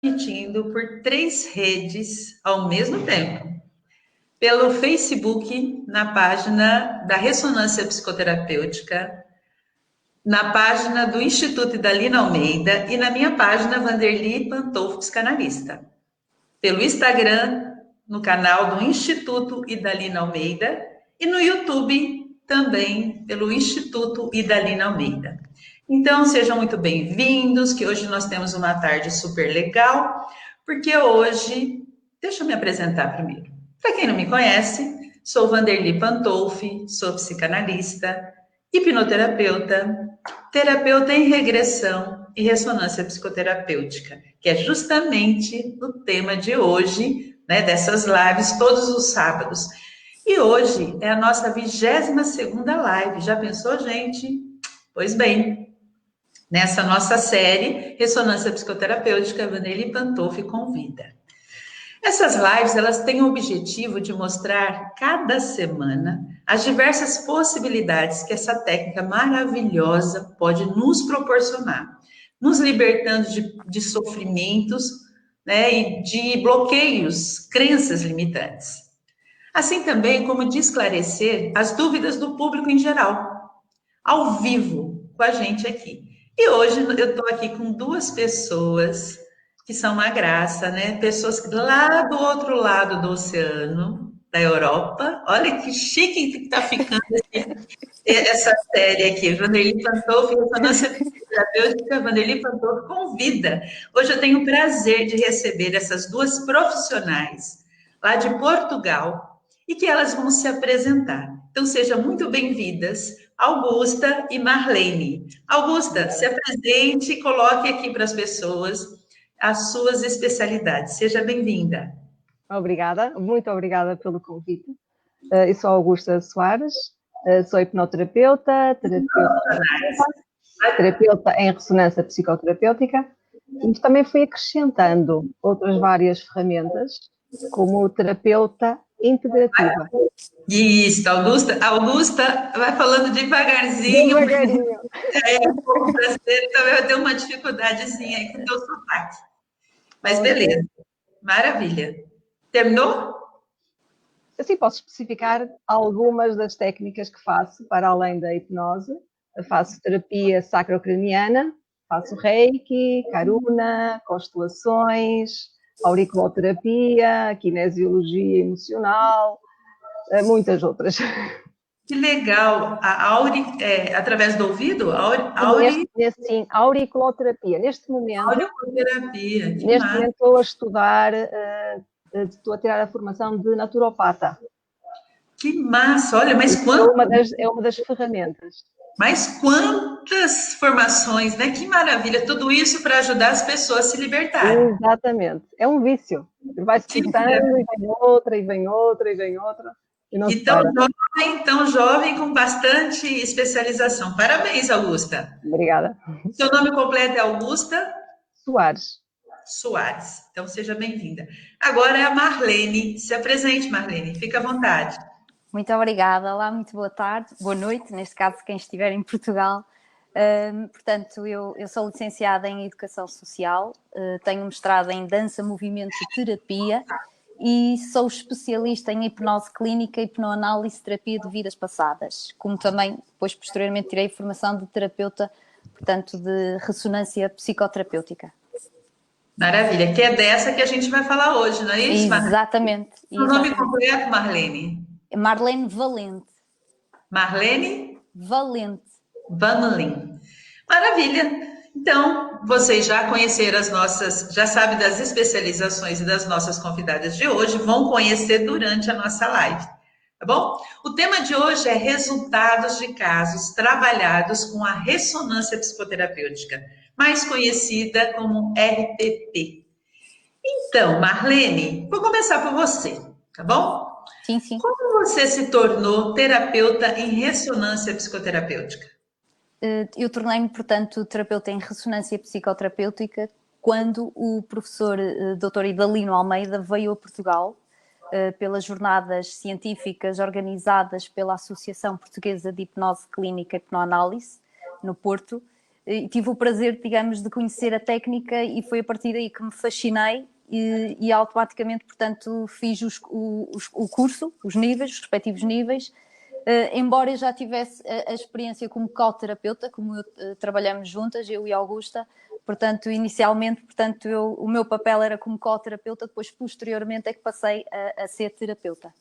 transmitindo por 3 redes ao mesmo tempo. Pelo Facebook, na página da Ressonância Psicoterapêutica, na página do Instituto Idalina Almeida e na minha página Vanderly Pantolfo Psicanalista. Pelo Instagram, no canal do Instituto Idalina Almeida e no YouTube também pelo Instituto Idalina Almeida. Então, sejam muito bem-vindos, que hoje nós temos uma tarde super legal, porque hoje, deixa eu me apresentar primeiro. Para quem não me conhece, sou Vanderly Pantolfi, sou psicanalista, hipnoterapeuta, terapeuta em regressão e ressonância psicoterapêutica, que é justamente o tema de hoje, né, dessas lives todos os sábados. E hoje é a nossa 22ª live. Já pensou, gente? Pois bem, nessa nossa série Ressonância Psicoterapêutica, Vanderly Pantolfi convida. Essas lives, elas têm o objetivo de mostrar cada semana as diversas possibilidades que essa técnica maravilhosa pode nos proporcionar, nos libertando de sofrimentos, né, e de bloqueios, crenças limitantes. Assim também como de esclarecer as dúvidas do público em geral, ao vivo, com a gente aqui. E hoje eu estou aqui com 2 pessoas que são uma graça, né? Pessoas lá do outro lado do oceano, da Europa. Olha que chique que está ficando essa série aqui. Vanderly Pantolfi, Ressonância Psicoterapêutica, Vanderly Pantolfi convida. Hoje eu tenho o prazer de receber essas 2 profissionais lá de Portugal e que elas vão se apresentar. Então, sejam muito bem-vindas, Augusta e Marlene. Augusta, se apresente e coloque aqui para as pessoas as suas especialidades. Seja bem-vinda. Obrigada, muito obrigada pelo convite. Eu sou Augusta Soares, sou hipnoterapeuta, terapeuta em ressonância psicoterapêutica, e também fui acrescentando outras várias ferramentas, como terapeuta integrativa. Isso, Augusta vai falando devagarzinho. Devagarinho. Um pouco brasileiro, então eu tenho uma dificuldadezinha aí com o teu sotaque. Mas beleza, maravilha. Terminou? Assim, posso especificar algumas das técnicas que faço, para além da hipnose. Eu faço terapia sacrocraniana, faço reiki, karuna, constelações, auriculoterapia, kinesiologia emocional, muitas outras. Que legal. A através do ouvido? Sim, auriculoterapia. Neste momento, auriculoterapia. Momento estou a estudar, estou a tirar a formação de naturopata. Que massa! Olha, mas É uma das ferramentas. Mas quantas formações, né? Que maravilha! Tudo isso para ajudar as pessoas a se libertarem. Exatamente. É um vício. Vai-se fixando e vem outra, e vem outra, e vem outra. Então, jovem com bastante especialização. Parabéns, Augusta. Obrigada. Seu nome completo é Augusta? Soares. Soares. Então, seja bem-vinda. Agora é a Marlene. Se apresente, Marlene. Fica à vontade. Muito obrigada. Olá, muito boa tarde. Boa noite, neste caso, quem estiver em Portugal. Portanto, eu sou licenciada em Educação Social, tenho mestrado em Dança, Movimento e Terapia e sou especialista em hipnose clínica, hipnoanálise e terapia de vidas passadas, como também, depois, posteriormente, tirei formação de terapeuta, portanto, de ressonância psicoterapêutica. Maravilha, que é dessa que a gente vai falar hoje, não é isso, Marlene? Exatamente. O nome completo, Marlene? Marlene Valente. Marlene? Valente. Vanlin. Maravilha. Então, vocês já conheceram já sabem das especializações e das nossas convidadas de hoje, vão conhecer durante a nossa live, tá bom? O tema de hoje é resultados de casos trabalhados com a ressonância psicoterapêutica, mais conhecida como RPP. Então, Marlene, vou começar por você, tá bom? Sim, sim. Como você se tornou terapeuta em ressonância psicoterapêutica? Eu tornei-me, portanto, terapeuta em ressonância psicoterapêutica quando o professor Dr. Idalino Almeida veio a Portugal pelas jornadas científicas organizadas pela Associação Portuguesa de Hipnose Clínica e Hipnoanálise, no Porto, e tive o prazer, digamos, de conhecer a técnica e foi a partir daí que me fascinei e automaticamente, portanto, fiz o curso, os níveis, os respectivos níveis, embora eu já tivesse a experiência como co-terapeuta, como trabalhamos juntas, eu e Augusta, portanto, inicialmente, portanto, o meu papel era como co-terapeuta, depois, posteriormente, é que passei a ser terapeuta.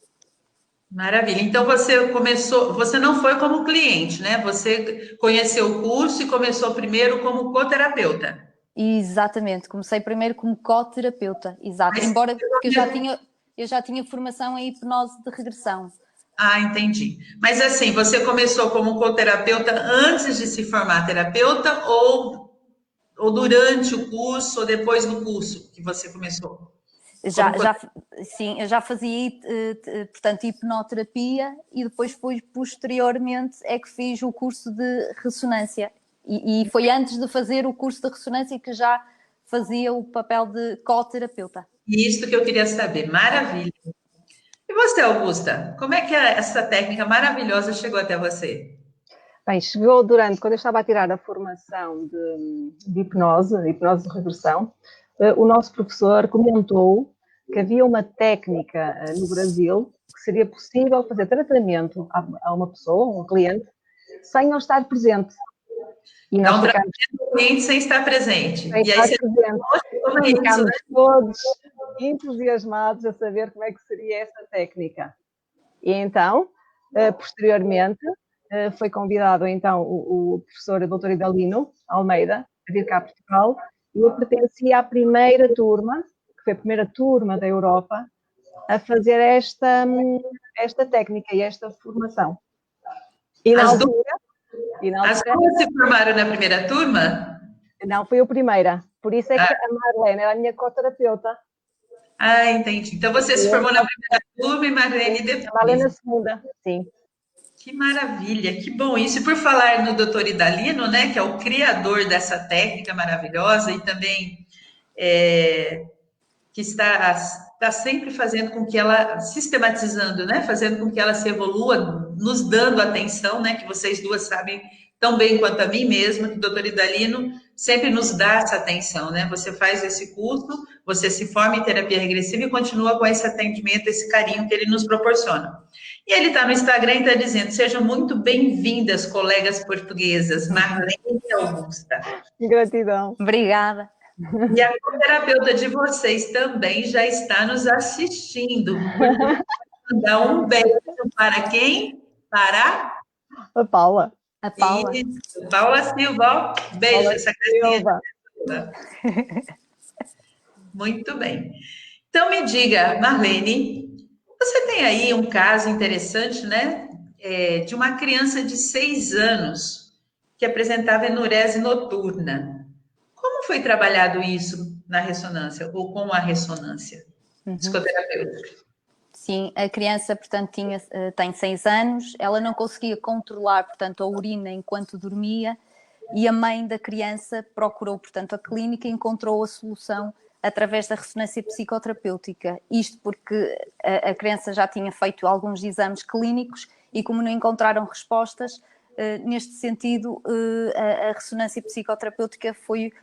Maravilha. Então você começou, você não foi como cliente, né? Você conheceu o curso e começou primeiro como coterapeuta. Exatamente, comecei primeiro como co-terapeuta, exato. Mas Embora porque eu já tinha formação em hipnose de regressão. Ah, entendi. Mas assim, você começou como coterapeuta antes de se formar terapeuta ou durante o curso ou depois do curso que você começou? Sim, eu já fazia, portanto, hipnoterapia e depois posteriormente é que fiz o curso de ressonância. E foi antes de fazer o curso de ressonância que já fazia o papel de co-terapeuta. Isso que eu queria saber. Maravilha. E você, Augusta, como é que essa técnica maravilhosa chegou até você? Bem, chegou quando eu estava a tirar a formação de hipnose de regressão, o nosso professor comentou que havia uma técnica no Brasil que seria possível fazer tratamento a uma pessoa, um cliente, sem ele estar presente. E nós ficamos cliente sem estar presente. sem E aí estar você presente. como é isso, Ficámos né? todos entusiasmados a saber como é que seria essa técnica. E então, posteriormente, foi convidado então o professor Dr. Idalino Almeida a vir cá a Portugal e eu pertencia à primeira turma, que foi a primeira turma da Europa, a fazer esta técnica e esta formação. E na As altura, As duas se formaram na primeira turma? não, fui a primeira. Por isso é que a Marlene era a minha coterapeuta. Ah, entendi. Então você se formou na primeira turma e Marlene A Marlene na depois. segunda, sim. Que maravilha, que bom isso. E por falar no Dr. Idalino, né, que é o criador dessa técnica maravilhosa e também que está sempre fazendo com que ela, sistematizando, né, fazendo com que ela se evolua, nos dando atenção, né, que vocês duas sabem tão bem quanto a mim mesma, que o Dr. Idalino sempre nos dá essa atenção, né? Você faz esse curso, você se forma em terapia regressiva e continua com esse atendimento, esse carinho que ele nos proporciona. E ele está no Instagram e está dizendo: sejam muito bem-vindas, colegas portuguesas, Marlene e Augusta. Gratidão. Obrigada. E a terapeuta de vocês também já está nos assistindo. Portanto, mandar um beijo para quem? Para A Paula. A Paula. Isso, Paula Silva. Beijo, Paula essa Silva. Muito bem. Então me diga, Marlene, você tem aí um caso interessante, né? De uma criança de 6 anos que apresentava enurese noturna. Como foi trabalhado isso na ressonância ou com a ressonância psicoterapêutica? Sim, a criança, portanto, tem 6 anos, ela não conseguia controlar, portanto, a urina enquanto dormia e a mãe da criança procurou, portanto, a clínica e encontrou a solução através da ressonância psicoterapêutica. Isto porque a criança já tinha feito alguns exames clínicos e como não encontraram respostas, neste sentido, a ressonância psicoterapêutica foi,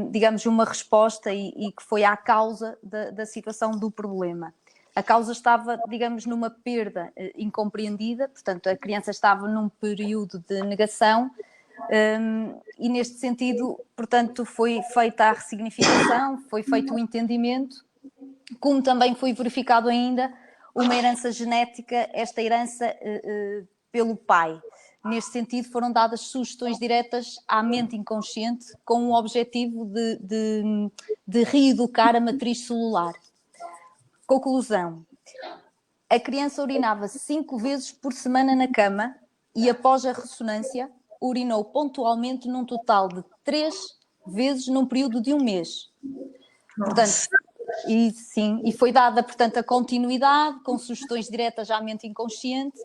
digamos, uma resposta e que foi à causa da situação do problema. A causa estava, digamos, numa perda incompreendida, portanto, a criança estava num período de negação e, neste sentido, portanto, foi feita a ressignificação, foi feito o entendimento, como também foi verificado ainda uma herança genética, esta herança pelo pai. Neste sentido, foram dadas sugestões diretas à mente inconsciente com o objetivo de reeducar a matriz celular. Conclusão. A criança urinava 5 vezes por semana na cama e após a ressonância urinou pontualmente num total de 3 vezes num período de 1 mês. Portanto, e foi dada, portanto, a continuidade com sugestões diretas à mente inconsciente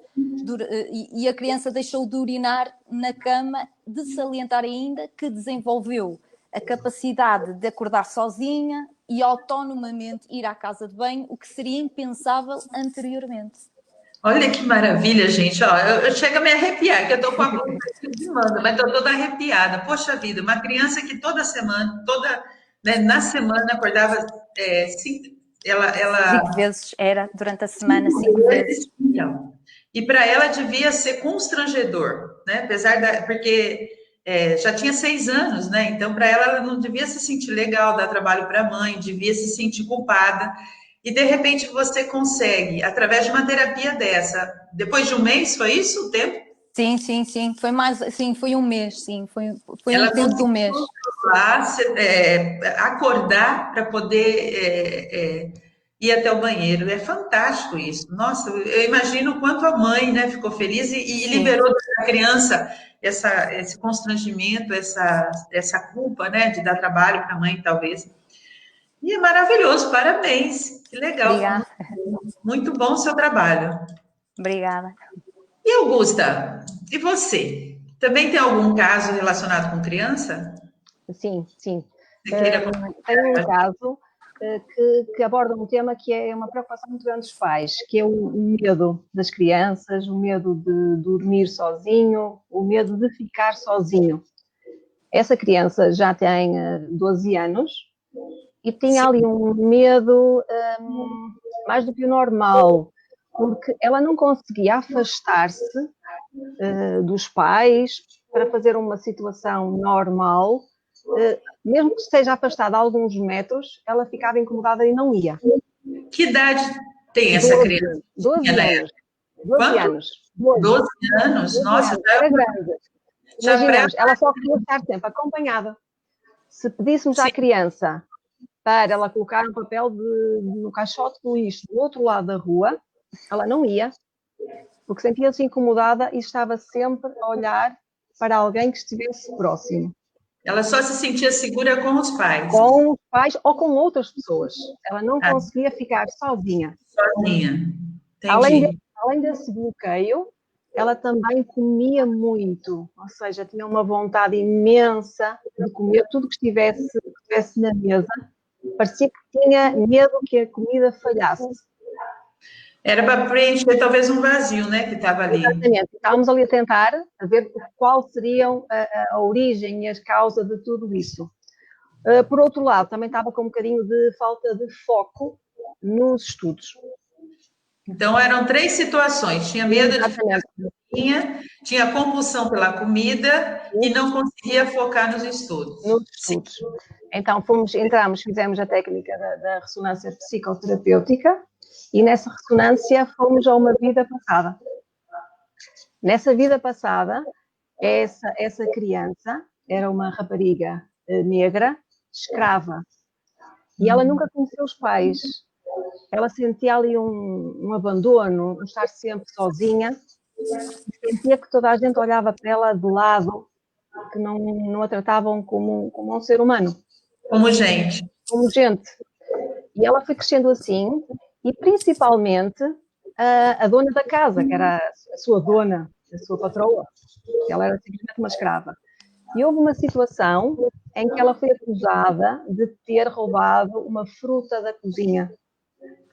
e a criança deixou de urinar na cama, de salientar ainda que desenvolveu a capacidade de acordar sozinha e autonomamente ir à casa de banho, o que seria impensável anteriormente. Olha que maravilha, gente. Ó, eu chego a me arrepiar, que eu tô com a blusa aqui de manga, mas tô toda arrepiada. Poxa vida, uma criança que toda semana, né, na semana acordava, ela 5 vezes era, durante a semana, 5 vezes. vezes. Então, e para ela devia ser constrangedor, né? Porque já tinha 6 anos, né? Então, para ela não devia se sentir legal dar trabalho para a mãe, devia se sentir culpada. E de repente você consegue, através de uma terapia dessa, depois de um mês, foi isso o tempo? Sim, sim, sim. Foi mais, sim, foi um mês, sim. Foi um Ela período de um conseguiu mês. lá, acordar para poder ir até o banheiro. É fantástico isso. Nossa, eu imagino o quanto a mãe, né, ficou feliz e Sim, liberou da criança esse constrangimento, essa culpa, né, de dar trabalho para a mãe, talvez. E é maravilhoso, parabéns. Que legal. obrigada, Muito bom o seu trabalho. obrigada. E Augusta, e você? Também tem algum caso relacionado com criança? Sim, sim. Você queira Tenho um compartilhar? caso que aborda um tema que é uma preocupação muito grande dos pais, que é o medo das crianças, o medo de dormir sozinho, o medo de ficar sozinho. Essa criança já tem 12 anos e tinha ali um medo mais do que o normal, porque ela não conseguia afastar-se dos pais para fazer uma situação normal, mesmo que esteja afastada a alguns metros, ela ficava incomodada e não ia. Que idade tem essa 12, criança? 12 Tinha, né? anos. 12 Quanto? anos. 12, 12 anos? 12 Nossa, anos. Era grande. já pré. Imaginemos, ela só queria estar sempre acompanhada. Se pedíssemos à Sim, criança para ela colocar um papel no caixote do lixo do outro lado da rua, ela não ia, porque sentia-se incomodada e estava sempre a olhar para alguém que estivesse próximo, ela só se sentia segura com os pais, com os pais ou com outras pessoas. Ela não ah, conseguia ficar sozinha. sozinha. Além, Entendi. além desse bloqueio, ela também comia muito, ou seja, tinha uma vontade imensa de comer tudo que estivesse na mesa. Parecia que tinha medo que a comida falhasse. Era para preencher talvez um vazio, né, que estava ali. Exatamente. Estávamos ali a tentar a ver qual seriam a origem e as causas de tudo isso. Por outro lado, também estava com um bocadinho de falta de foco nos estudos. Então eram 3 situações. Tinha medo de ficar Exatamente. sozinha, tinha compulsão pela comida e não conseguia focar nos estudos. Nos Sim. estudos. Então fizemos a técnica da ressonância psicoterapêutica e nessa ressonância fomos a uma vida passada. Nessa vida passada, essa criança era uma rapariga negra, escrava, e ela nunca conheceu os pais. Ela sentia ali um abandono, um estar sempre sozinha, e sentia que toda a gente olhava para ela de lado, que não a tratavam como um ser humano. Como gente. Como gente. E ela foi crescendo assim, e principalmente a dona da casa, que era a sua dona, a sua patroa, ela era simplesmente uma escrava. E houve uma situação em que ela foi acusada de ter roubado uma fruta da cozinha.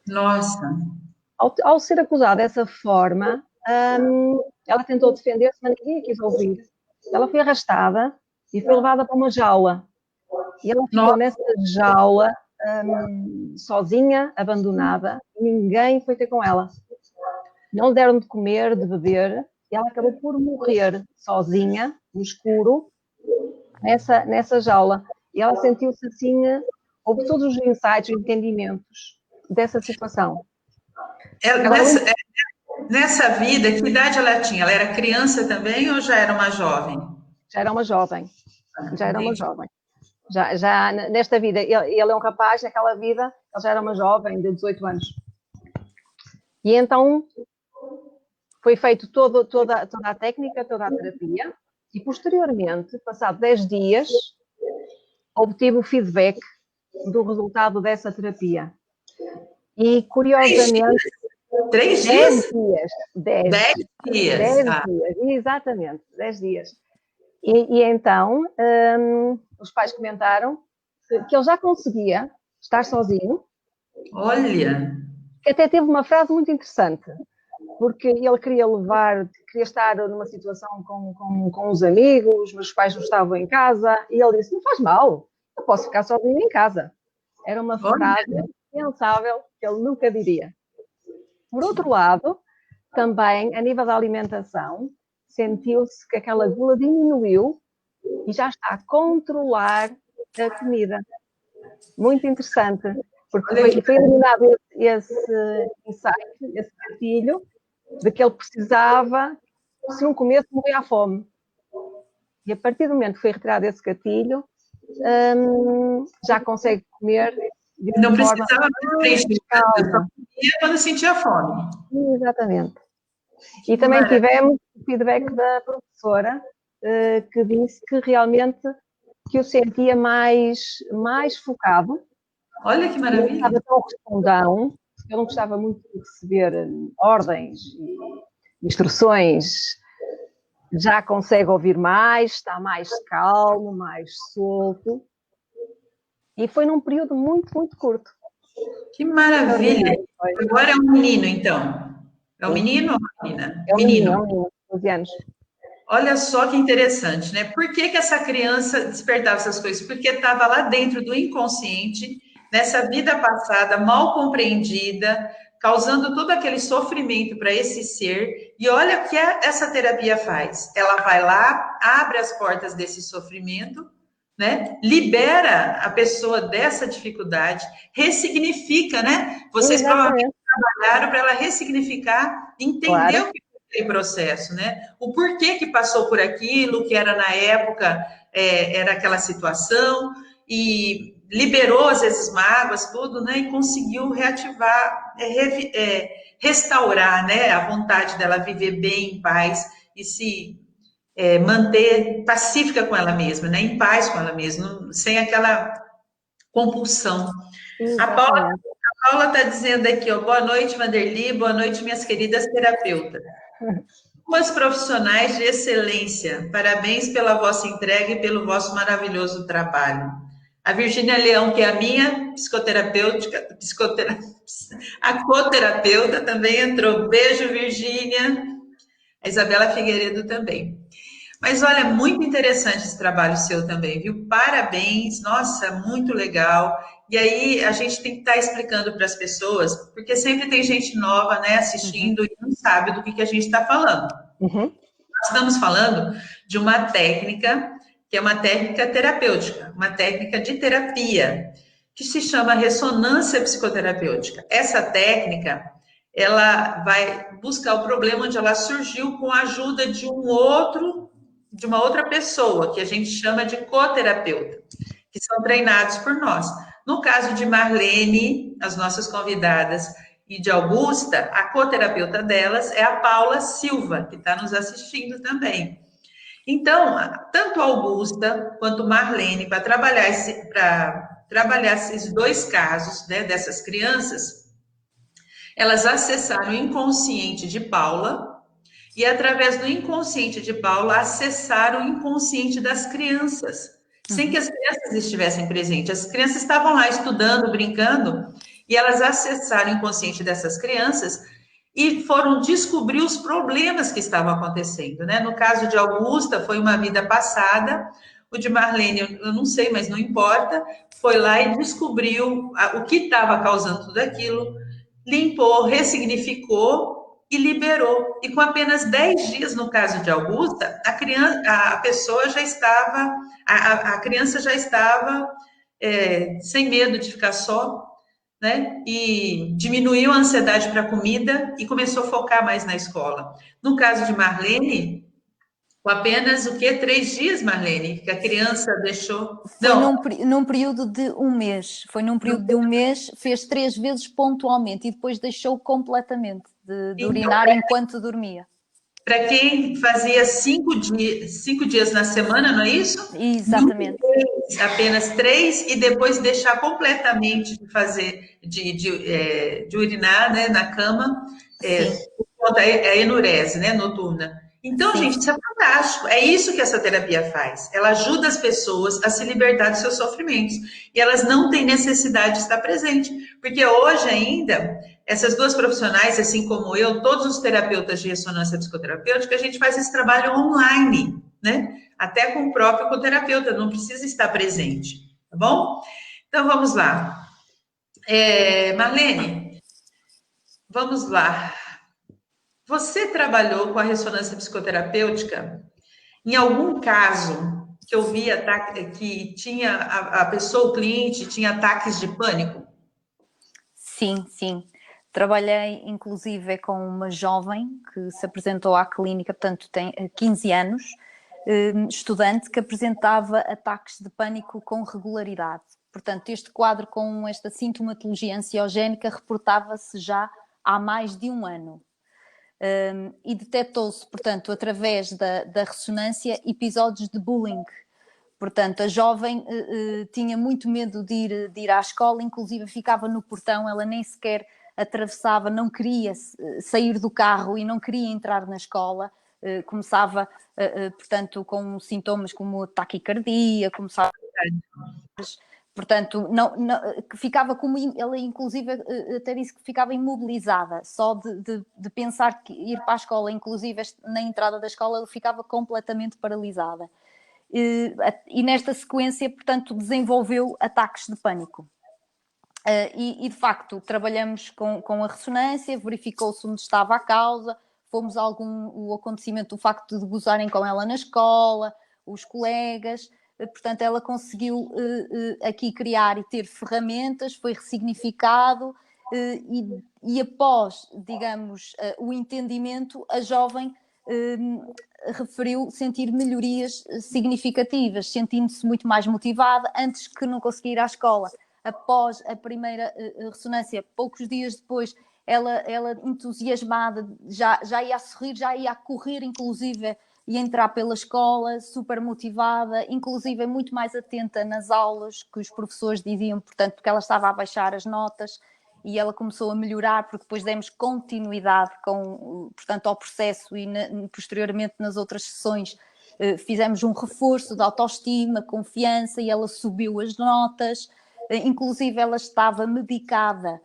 Nossa. Ao ser acusada dessa forma, ela tentou defender-se, mas ninguém a quis ouvir. Ela foi arrastada e foi levada para uma jaula. E ela ficou Nossa. nessa jaula, sozinha, abandonada, e ninguém foi ter com ela. Não lhe deram de comer, de beber, e ela acabou por morrer sozinha, no escuro, nessa jaula. E ela sentiu-se assim, houve todos os insights, os entendimentos dessa situação. Nessa vida, que idade ela tinha? Ela era criança também ou já era uma jovem? Já era uma jovem. Já era uma jovem. Já nesta vida, ele é um rapaz, naquela vida, ele já era uma jovem de 18 anos. E então foi feito toda a técnica, toda a terapia, e posteriormente, passado 10 dias, obtive o feedback do resultado dessa terapia. E curiosamente, 3 10 dias? dias. 10 dias. 10 dias, exatamente, 10 dias. E então, os pais comentaram que ele já conseguia estar sozinho. Olha. Que até teve uma frase muito interessante. porque ele queria estar numa situação com os amigos, meus pais não estavam em casa, e ele disse, não faz mal, eu posso ficar sozinho em casa. Era uma frase impensável que ele nunca diria. Por outro lado, também, a nível da alimentação, sentiu-se que aquela gula diminuiu e já está a controlar a comida. Muito interessante, porque foi eliminado esse insight, esse gatilho, de que ele precisava, se não comesse, morrer à fome. E a partir do momento que foi retirado esse gatilho, já consegue comer de Não forma precisava preencher, calma. quando sentia fome. Exatamente. E também tivemos o feedback da professora, que disse que realmente que o sentia mais focado. Olha que maravilha. Não estava tão respondão, eu não gostava muito de receber ordens e instruções, já consegue ouvir mais, está mais calmo, mais solto. E foi num período muito, muito curto. Que maravilha. Agora é um menino, então. É um menino ou uma menina? É um menino, 12 anos. Olha só que interessante, né? Por que essa criança despertava essas coisas? Porque estava lá dentro do inconsciente, nessa vida passada, mal compreendida, causando todo aquele sofrimento para esse ser. E olha o que essa terapia faz. Ela vai lá, abre as portas desse sofrimento, né? Libera a pessoa dessa dificuldade, ressignifica, né? Vocês provavelmente trabalharam para ela ressignificar, entender o que foi aquele processo, né? O porquê que passou por aquilo, que era na época, era aquela situação, e liberou às vezes mágoas, tudo, né? E conseguiu reativar, restaurar, né? A vontade dela viver bem, em paz e se manter pacífica com ela mesma, né? Em paz com ela mesma, sem aquela compulsão. A Paula está dizendo aqui, ó, boa noite, Vanderly, boa noite, minhas queridas terapeutas. Duas profissionais de excelência, parabéns pela vossa entrega e pelo vosso maravilhoso trabalho. A Virgínia Leão, que é a minha a coterapeuta, também entrou. Beijo, Virgínia. A Isabela Figueiredo também. Mas olha, muito interessante esse trabalho seu também, viu? Parabéns, nossa, muito legal. E aí a gente tem que estar explicando para as pessoas, porque sempre tem gente nova, né, assistindo e não sabe do que a gente está falando. Nós estamos falando de uma técnica, que é uma técnica terapêutica, uma técnica de terapia, que se chama ressonância psicoterapêutica. Essa técnica, ela vai buscar o problema onde ela surgiu com a ajuda de uma outra pessoa, que a gente chama de coterapeuta, que são treinados por nós. No caso de Marlene, as nossas convidadas, e de Augusta, a coterapeuta delas é a Paula Silva, que está nos assistindo também. Então, tanto Augusta quanto Marlene, para trabalhar esses dois casos, né, dessas crianças, elas acessaram o inconsciente de Paula e, através do inconsciente de Paula, acessaram o inconsciente das crianças, sem que as crianças estivessem presentes. As crianças estavam lá estudando, brincando, e elas acessaram o inconsciente dessas crianças e foram descobrir os problemas que estavam acontecendo, né? No caso de Augusta, foi uma vida passada. O de Marlene, eu não sei, mas não importa. Foi lá e descobriu o que estava causando tudo aquilo, limpou, ressignificou e liberou. E com apenas 10 dias, no caso de Augusta, a criança já estava sem medo de ficar só, né? E diminuiu a ansiedade para a comida e começou a focar mais na escola. No caso de Marlene, com apenas 3 dias, Marlene, que a criança deixou... Num período de um mês. Foi num período de um mês, fez 3 vezes pontualmente e depois deixou completamente de urinar enquanto dormia. Para quem fazia 5 dias na semana, não é isso? Exatamente. Apenas 3 e depois deixar completamente de fazer, de urinar, né, na cama, por conta da enurese, né, noturna. Então, gente, isso é fantástico. É isso que essa terapia faz. Ela ajuda as pessoas a se libertar dos seus sofrimentos. E elas não têm necessidade de estar presente. Porque hoje ainda essas duas profissionais, assim como eu, todos os terapeutas de ressonância psicoterapêutica, a gente faz esse trabalho online, né? Até com o próprio coterapeuta, não precisa estar presente, tá bom? Então, vamos lá. Marlene, vamos lá. Você trabalhou com a ressonância psicoterapêutica em algum caso que eu vi que tinha a pessoa, o cliente, tinha ataques de pânico? Sim, sim. Trabalhei, inclusive, com uma jovem que se apresentou à clínica, portanto, tem 15 anos, estudante, que apresentava ataques de pânico com regularidade. Portanto, este quadro com esta sintomatologia ansiogénica reportava-se já há mais de um ano. E detectou-se, portanto, através da ressonância, episódios de bullying. Portanto, a jovem tinha muito medo de ir à escola, inclusive ficava no portão, ela nem sequer atravessava, não queria sair do carro e não queria entrar na escola. Começava, portanto, com sintomas como taquicardia, começava... Portanto, ficava como... Ela, inclusive, até disse que ficava imobilizada, só de pensar que ir para a escola, inclusive na entrada da escola, ela ficava completamente paralisada. E nesta sequência, portanto, desenvolveu ataques de pânico. E de facto, trabalhamos com a ressonância, verificou-se onde estava a causa, fomos o acontecimento do facto de gozarem com ela na escola, os colegas, portanto, ela conseguiu aqui criar e ter ferramentas, foi ressignificado, e após, digamos, o entendimento, a jovem referiu sentir melhorias significativas, sentindo-se muito mais motivada antes que não conseguir ir à escola. Após a primeira ressonância, poucos dias depois, ela entusiasmada, já ia a sorrir, já ia a correr, inclusive, e entrar pela escola, super motivada, inclusive muito mais atenta nas aulas que os professores diziam, portanto, porque ela estava a baixar as notas, e ela começou a melhorar, porque depois demos continuidade portanto, ao processo e posteriormente nas outras sessões fizemos um reforço da autoestima, confiança, e ela subiu as notas, inclusive ela estava medicada,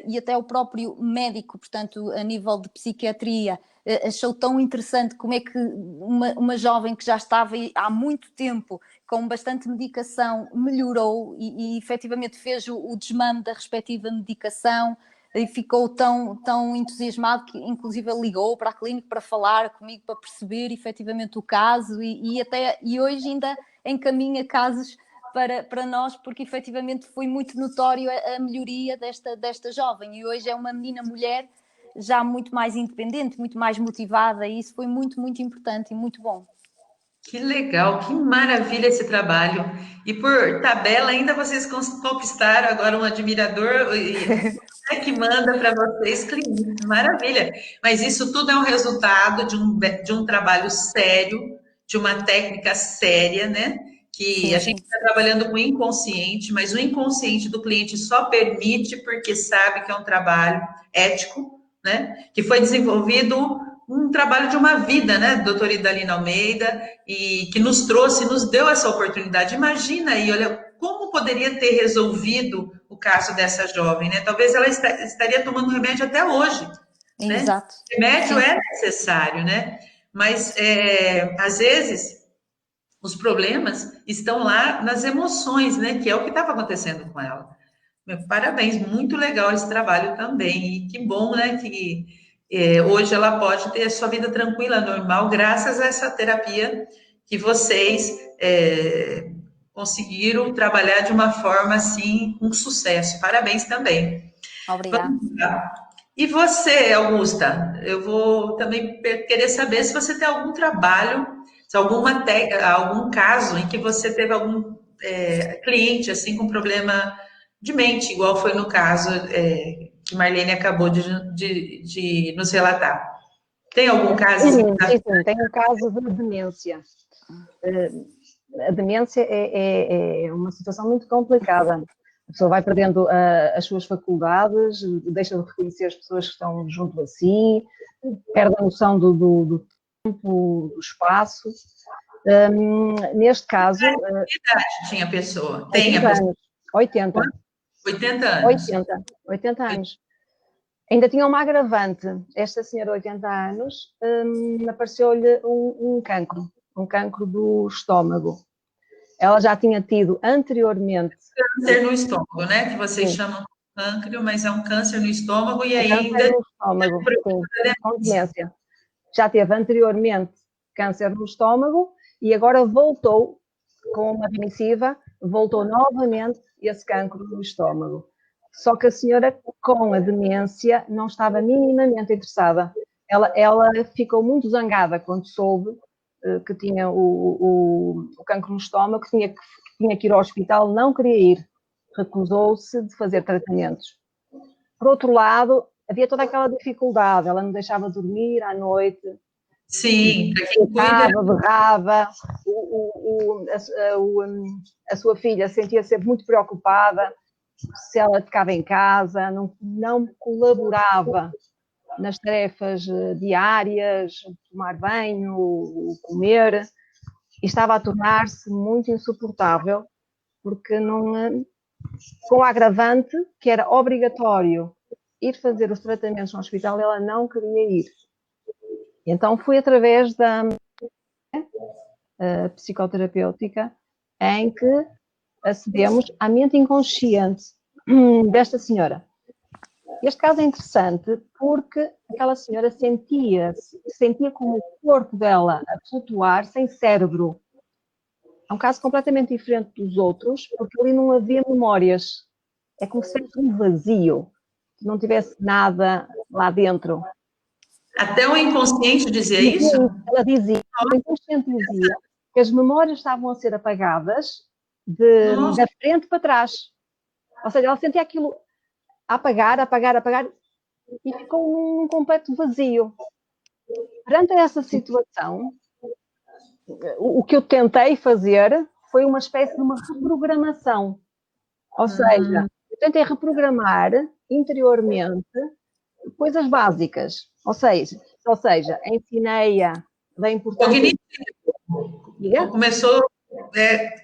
e até o próprio médico, portanto, a nível de psiquiatria, achou tão interessante como é que uma jovem que já estava há muito tempo com bastante medicação melhorou e efetivamente fez o desmame da respectiva medicação e ficou tão entusiasmado que inclusive ligou para a clínica para falar comigo, para perceber efetivamente o caso e hoje ainda encaminha casos para nós, porque efetivamente foi muito notório a melhoria desta jovem, e hoje é uma menina mulher já muito mais independente, muito mais motivada, e isso foi muito, muito importante e muito bom. Que legal, que maravilha esse trabalho. E por tabela, ainda vocês conquistaram agora um admirador que manda para vocês clientes. Maravilha. Mas isso tudo é um resultado de um trabalho sério, de uma técnica séria, né? Que a gente está trabalhando com o inconsciente, mas o inconsciente do cliente só permite porque sabe que é um trabalho ético, né? Que foi desenvolvido um trabalho de uma vida, né, doutora Idalina Almeida, e que nos trouxe, nos deu essa oportunidade. Imagina aí, olha, como poderia ter resolvido o caso dessa jovem, né? Talvez ela estaria tomando remédio até hoje, né? Exato. O remédio é necessário, né? Mas, às vezes, os problemas estão lá nas emoções, né? Que é o que estava acontecendo com ela. Parabéns, muito legal esse trabalho também. E que bom, né? Que hoje ela pode ter a sua vida tranquila, normal, graças a essa terapia que vocês conseguiram trabalhar de uma forma assim, com sucesso. Parabéns também. Obrigada. E você, Augusta? Eu vou também querer saber se você tem algum trabalho, se algum caso em que você teve algum cliente assim com problema de mente, igual foi no caso que Marlene acabou de nos relatar. Tem algum caso? Sim, tem um caso de demência. A demência é uma situação muito complicada. A pessoa vai perdendo as suas faculdades, deixa de reconhecer as pessoas que estão junto a si, perde a noção do tempo, do espaço. Neste caso... Que idade tinha a pessoa? 80 anos. 80. 80 anos. 80 anos. Ainda tinha uma agravante. Esta senhora de 80 anos apareceu-lhe um cancro do estômago. Ela já tinha tido anteriormente... Câncer no estômago, né? Que vocês Sim. chamam de câncer, mas é um câncer no estômago e ainda... Câncer no estômago, sim, com demência. Já teve anteriormente câncer no estômago e agora voltou com uma remissiva, voltou novamente esse cancro no estômago. Só que a senhora, com a demência, não estava minimamente interessada. Ela ficou muito zangada quando soube que tinha o cancro no estômago, que tinha que ir ao hospital, não queria ir. Recusou-se de fazer tratamentos. Por outro lado, havia toda aquela dificuldade, ela não deixava dormir à noite. Sim, para quem cuida... Berrava, a sua filha sentia-se sempre muito preocupada se ela ficava em casa, não colaborava nas tarefas diárias, tomar banho, comer, e estava a tornar-se muito insuportável, porque com a agravante que era obrigatório ir fazer os tratamentos no hospital, ela não queria ir. Então foi através da psicoterapêutica em que acedemos à mente inconsciente desta senhora. Este caso é interessante porque aquela senhora sentia como o corpo dela a flutuar sem cérebro. É um caso completamente diferente dos outros, porque ali não havia memórias. É como se fosse um vazio, que não tivesse nada lá dentro. Até o inconsciente dizia isso? Ela dizia, o inconsciente dizia que as memórias estavam a ser apagadas da frente para trás. Ou seja, ela sentia aquilo a apagar, e ficou num completo vazio. Perante essa situação, o que eu tentei fazer foi uma espécie de uma reprogramação. Ou seja, eu tentei reprogramar interiormente coisas básicas. Ou seja, ensinei-a da importância... Cognitivo. Começou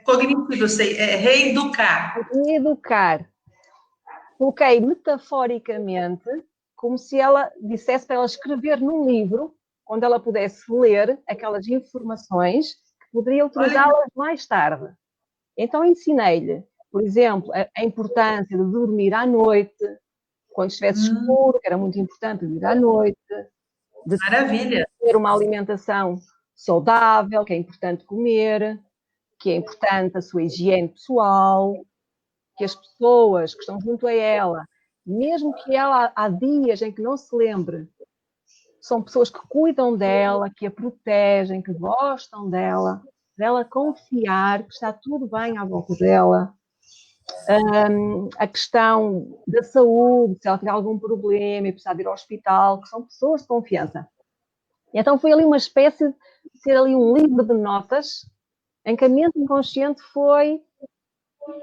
cognitivo, reeducar. Reeducar. Coloquei metaforicamente como se ela dissesse para ela escrever num livro onde ela pudesse ler aquelas informações que poderia utilizá-las mais tarde. Então ensinei-lhe, por exemplo, a importância de dormir à noite, quando estivesse escuro, que era muito importante dormir à noite, de ter uma alimentação saudável, que é importante comer, que é importante a sua higiene pessoal, que as pessoas que estão junto a ela, mesmo que ela há dias em que não se lembre, são pessoas que cuidam dela, que a protegem, que gostam dela, para ela confiar que está tudo bem à volta dela. A questão da saúde, se ela tiver algum problema e precisar de ir ao hospital, que são pessoas de confiança. Então foi ali uma espécie de ser ali um livro de notas em que a mente inconsciente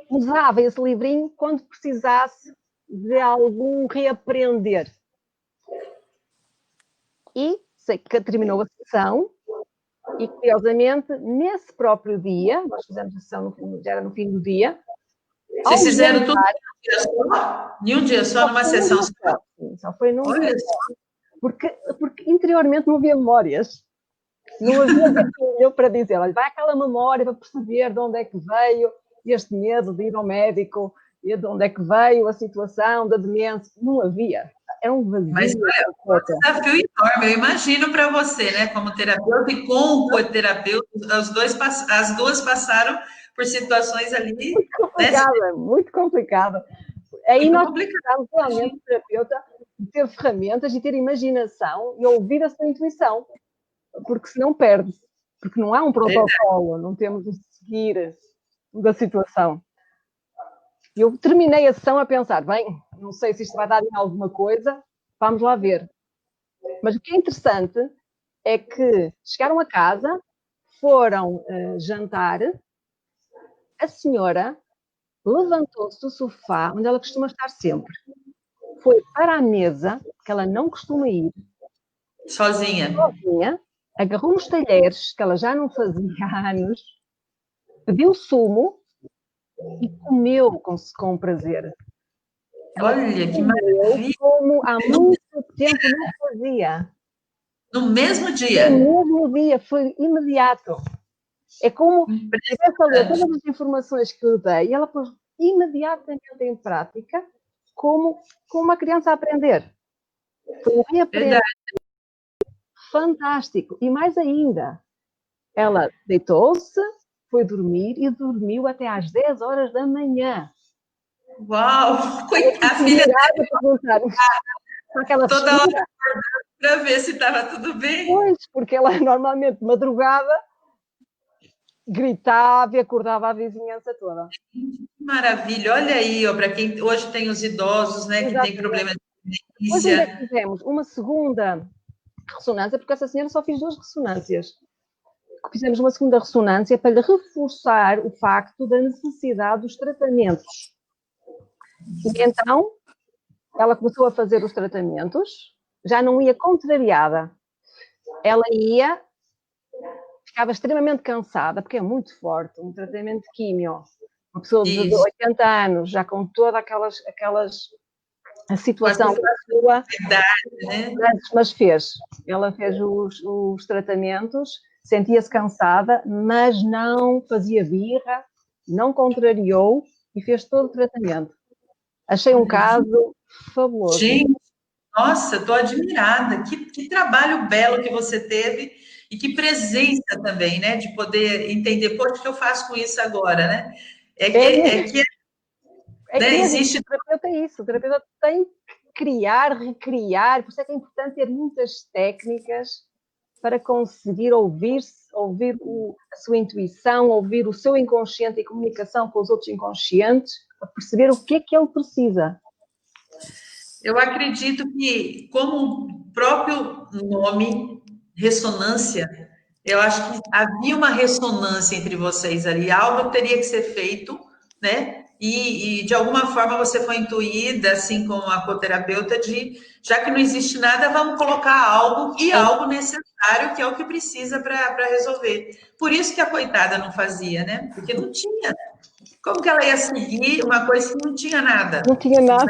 usava esse livrinho quando precisasse de algum reaprender. E sei que terminou a sessão e, curiosamente, nesse próprio dia, nós fizemos a sessão, já era no fim do dia. Vocês fizeram tudo em um dia só, numa sessão só? Só foi num dia só. Porque interiormente não havia memórias. Não havia gatilho para dizer, olha, vai aquela memória para perceber de onde é que veio este medo de ir ao médico, e de onde é que veio a situação da demência. Não havia. Era um vazio. Mas olha, um desafio enorme. Eu imagino para você, né, como terapeuta e com o coterapeuta, as duas passaram por situações ali... Muito complicada, muito complicada. Aí nós precisamos realmente, o terapeuta, ter ferramentas e ter imaginação e ouvir a sua intuição. Porque senão perde-se, porque não há um protocolo, não temos de seguir da situação. Eu terminei a sessão a pensar, bem, não sei se isto vai dar em alguma coisa, vamos lá ver. Mas o que é interessante é que chegaram a casa, foram jantar, a senhora levantou-se do sofá, onde ela costuma estar sempre, foi para a mesa, que ela não costuma ir, sozinha, agarrou nos talheres, que ela já não fazia há anos, pediu sumo e comeu com prazer. Olha, que maravilha! Como há muito tempo não fazia. No mesmo dia? No mesmo dia, foi imediato. É como tivesse a ler todas as informações que eu dei e ela pôs imediatamente em prática como uma criança a aprender. Foi um reaprender fantástico. E mais ainda, ela deitou-se, foi dormir e dormiu até às 10 horas da manhã. Uau! Coitada, a filha aquela toda hora acordando para ver se estava tudo bem. Pois, porque ela normalmente, de madrugada, gritava e acordava a vizinhança toda. Maravilha, olha aí, para quem hoje tem os idosos, né, que tem problemas de Depois ainda demência. fizemos uma segunda ressonância, porque essa senhora só fez 2 ressonâncias. Fizemos uma segunda ressonância para lhe reforçar o facto da necessidade dos tratamentos. E então, ela começou a fazer os tratamentos, já não ia contrariada. Ela ia, ficava extremamente cansada, porque é muito forte, um tratamento de químio. Uma pessoa de 80 anos, já com toda a situação sua, né? mas fez. Ela fez os tratamentos, sentia-se cansada, mas não fazia birra, não contrariou e fez todo o tratamento. Achei um caso fabuloso. Gente, nossa, estou admirada. Que trabalho belo que você teve e que presença também, né? De poder entender, poxa, o que eu faço com isso agora, né? Existe... O terapeuta é isso, o terapeuta tem que criar, recriar, por isso é que é importante ter muitas técnicas para conseguir ouvir a sua intuição, ouvir o seu inconsciente em comunicação com os outros inconscientes, para perceber o que é que ele precisa. Eu acredito que, como o próprio nome, ressonância, eu acho que havia uma ressonância entre vocês ali, algo teria que ser feito, né? E de alguma forma você foi intuída, assim como a coterapeuta, de já que não existe nada, vamos colocar algo e algo necessário, que é o que precisa para resolver. Por isso que a coitada não fazia, né? Porque não tinha. Como que ela ia seguir uma coisa que não tinha nada? Não tinha nada.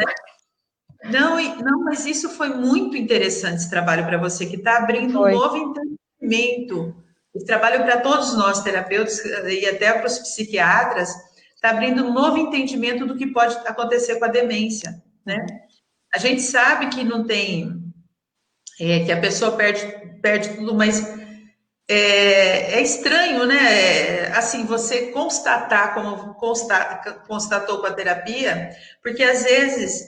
Né? Não, mas isso foi muito interessante, esse trabalho para você, que está abrindo um novo entendimento. Esse trabalho para todos nós, terapeutas, e até para os psiquiatras, está abrindo um novo entendimento do que pode acontecer com a demência, né? A gente sabe que não tem, que a pessoa perde tudo, mas é estranho, né? Assim, você constatar como constatou com a terapia, porque às vezes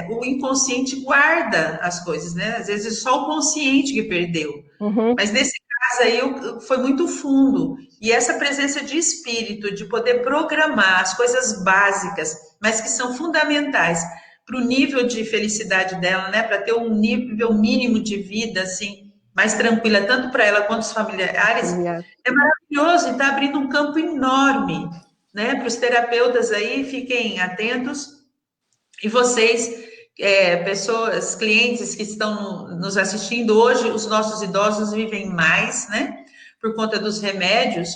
o inconsciente guarda as coisas, né? Às vezes só o consciente que perdeu. Mas nesse caso aí foi muito fundo. E essa presença de espírito, de poder programar as coisas básicas, mas que são fundamentais para o nível de felicidade dela, né? Para ter um nível mínimo de vida, assim, mais tranquila, tanto para ela quanto os familiares, é maravilhoso e está abrindo um campo enorme, né? Para os terapeutas aí, fiquem atentos. E vocês, pessoas, clientes que estão nos assistindo hoje, os nossos idosos vivem mais, né? Por conta dos remédios,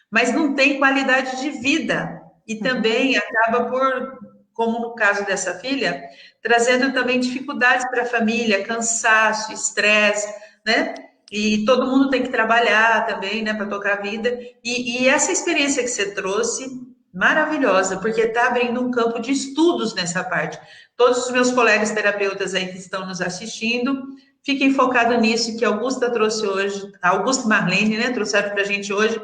mas não tem qualidade de vida. E também acaba por, como no caso dessa filha, trazendo também dificuldades para a família, cansaço, estresse, né? E todo mundo tem que trabalhar também, né, para tocar a vida. E essa experiência que você trouxe, maravilhosa, porque está abrindo um campo de estudos nessa parte. Todos os meus colegas terapeutas aí que estão nos assistindo, fiquem focados nisso que a Augusta trouxe hoje, a Augusta e Marlene, né, trouxeram para a gente hoje,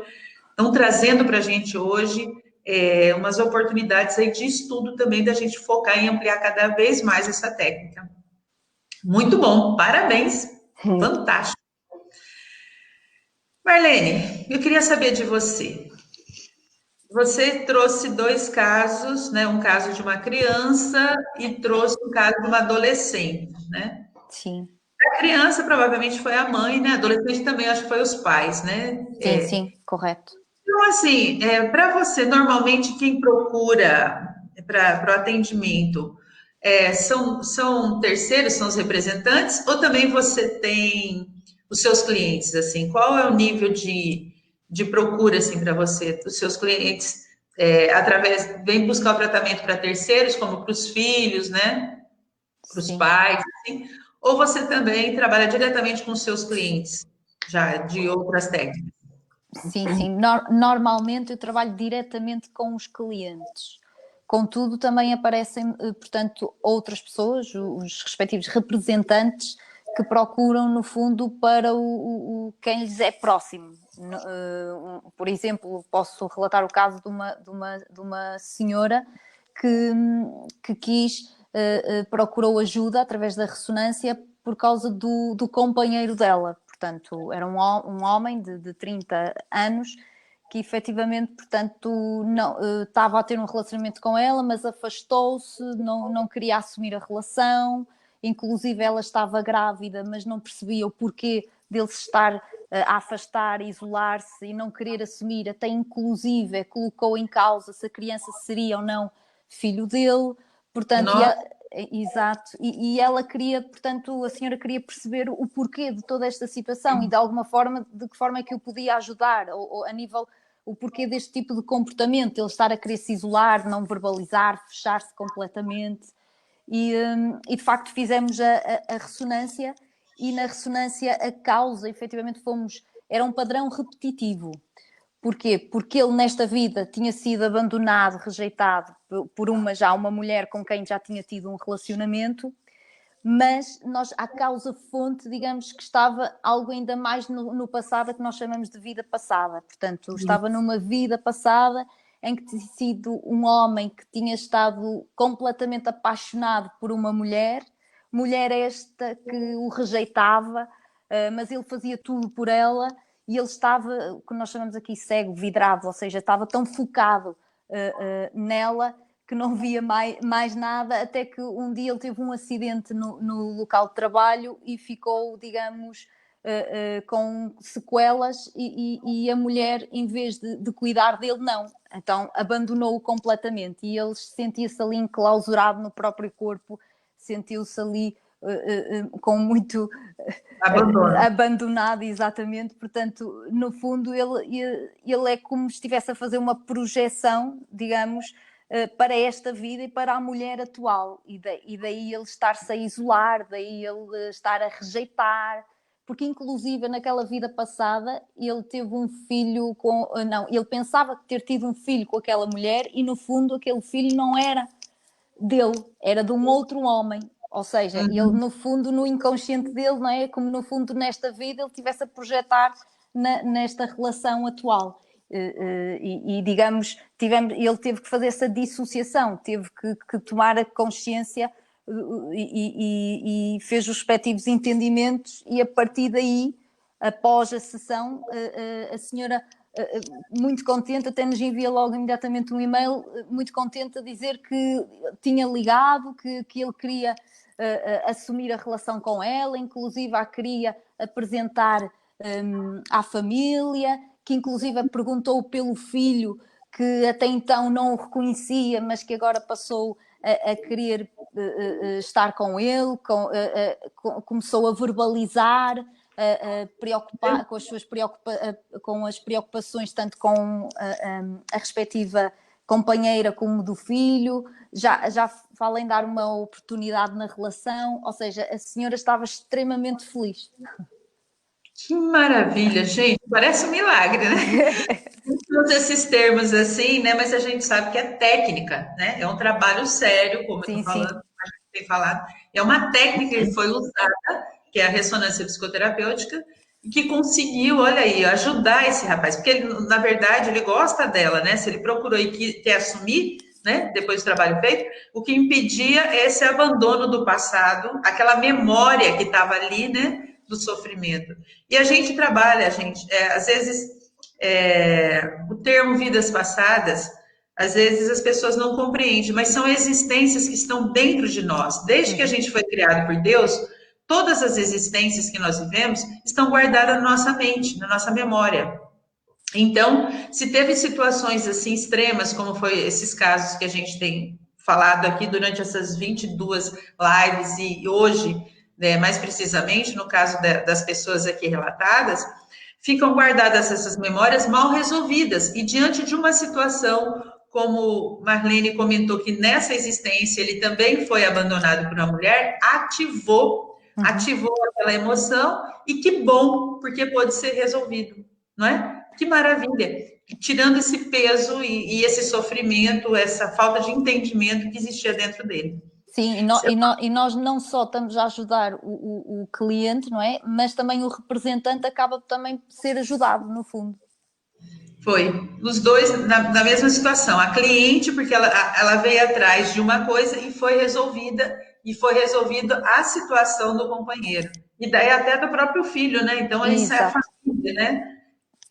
estão trazendo para a gente hoje umas oportunidades aí de estudo também da gente focar em ampliar cada vez mais essa técnica. Muito bom, parabéns, fantástico. Marlene, eu queria saber de você. Você trouxe 2 casos, né? Um caso de uma criança e trouxe um caso de uma adolescente, né? Sim. A criança provavelmente foi a mãe, né? A adolescente também, acho que foi os pais, né? Sim, correto. Então, assim, para você, normalmente, quem procura para o atendimento são terceiros, são os representantes, ou também você tem os seus clientes, assim? Qual é o nível de procura, assim, para você, dos seus clientes vem buscar o tratamento para terceiros, como para os filhos, né? Para os pais, assim. Ou você também trabalha diretamente com os seus clientes, já de outras técnicas? Sim, sim. Normalmente eu trabalho diretamente com os clientes. Contudo, também aparecem, portanto, outras pessoas, os respectivos representantes, que procuram, no fundo, para quem lhes é próximo. Por exemplo, posso relatar o caso de uma senhora que procurou ajuda através da ressonância por causa do companheiro dela. Portanto, era um homem de 30 anos que efetivamente, portanto, estava a ter um relacionamento com ela, mas afastou-se, não queria assumir a relação, inclusive ela estava grávida, mas não percebia o porquê dele se estar a afastar, a isolar-se e não querer assumir, até inclusive colocou em causa se a criança seria ou não filho dele, portanto, exato, e ela queria, portanto, a senhora queria perceber o porquê de toda esta situação e de alguma forma, de que forma é que eu podia ajudar, ou a nível, o porquê deste tipo de comportamento, ele estar a querer se isolar, não verbalizar, fechar-se completamente, e de facto fizemos a ressonância, e na ressonância a causa, efetivamente, era um padrão repetitivo. Porquê? Porque ele nesta vida tinha sido abandonado, rejeitado por uma mulher com quem já tinha tido um relacionamento, mas a causa-fonte, digamos que estava algo ainda mais no passado, que nós chamamos de vida passada. Portanto, estava numa vida passada em que tinha sido um homem que tinha estado completamente apaixonado por uma mulher esta que o rejeitava, mas ele fazia tudo por ela. E ele estava, o que nós chamamos aqui cego, vidrado, ou seja, estava tão focado nela que não via mais nada, até que um dia ele teve um acidente no local de trabalho e ficou, digamos, com sequelas e a mulher, em vez de cuidar dele, não. Então abandonou-o completamente e ele sentia-se ali enclausurado no próprio corpo, sentiu-se ali com muito abandonado, exatamente. Portanto, no fundo ele é como se estivesse a fazer uma projeção, digamos, para esta vida e para a mulher atual, e daí ele estar-se a isolar, daí ele estar a rejeitar, porque inclusive naquela vida passada ele teve um filho ele pensava ter tido um filho com aquela mulher e no fundo aquele filho não era dele, era de um outro homem. Ou seja, ele no fundo, no inconsciente dele, não é? Como no fundo nesta vida ele estivesse a projetar nesta relação atual. E digamos, ele teve que fazer essa dissociação, teve que tomar a consciência e fez os respectivos entendimentos e a partir daí, após a sessão, a senhora muito contente, até nos envia logo imediatamente um e-mail, muito contente a dizer que tinha ligado, que ele queria assumir a relação com ela, inclusive a queria apresentar à família, que inclusive perguntou pelo filho, que até então não o reconhecia, mas que agora passou a querer estar com ele, começou a verbalizar, preocupar com as preocupações tanto com a respectiva companheira como do filho, já fala em dar uma oportunidade na relação, ou seja, a senhora estava extremamente feliz. Que maravilha, gente, parece um milagre, né? Todos esses termos assim, né? Mas a gente sabe que é técnica, né? É um trabalho sério, como eu estou falando, a gente tem falado. É uma técnica que foi usada, que é a ressonância psicoterapêutica, e que conseguiu, olha aí, ajudar esse rapaz, porque ele, na verdade, ele gosta dela, né? Se ele procurou e quer assumir, né? Depois do trabalho feito, o que impedia esse abandono do passado, aquela memória que estava ali, né? Do sofrimento. E a gente trabalha, às vezes, o termo vidas passadas, às vezes as pessoas não compreendem, mas são existências que estão dentro de nós. Desde que a gente foi criado por Deus, todas as existências que nós vivemos estão guardadas na nossa mente, na nossa memória. Então, se teve situações assim extremas, como foi esses casos que a gente tem falado aqui durante essas 22 lives e hoje, né, mais precisamente no caso das pessoas aqui relatadas, ficam guardadas essas memórias mal resolvidas e diante de uma situação como Marlene comentou que nessa existência ele também foi abandonado por uma mulher, ativou aquela emoção, e que bom, porque pôde ser resolvido, não é? Que maravilha! Tirando esse peso e esse sofrimento, essa falta de entendimento que existia dentro dele. Sim, e nós não só estamos a ajudar o cliente, não é? Mas também o representante acaba também por ser ajudado, no fundo. Foi, os dois na mesma situação. A cliente, porque ela veio atrás de uma coisa e foi resolvida a situação do companheiro. E daí até do próprio filho, né? Então, isso é a família, né?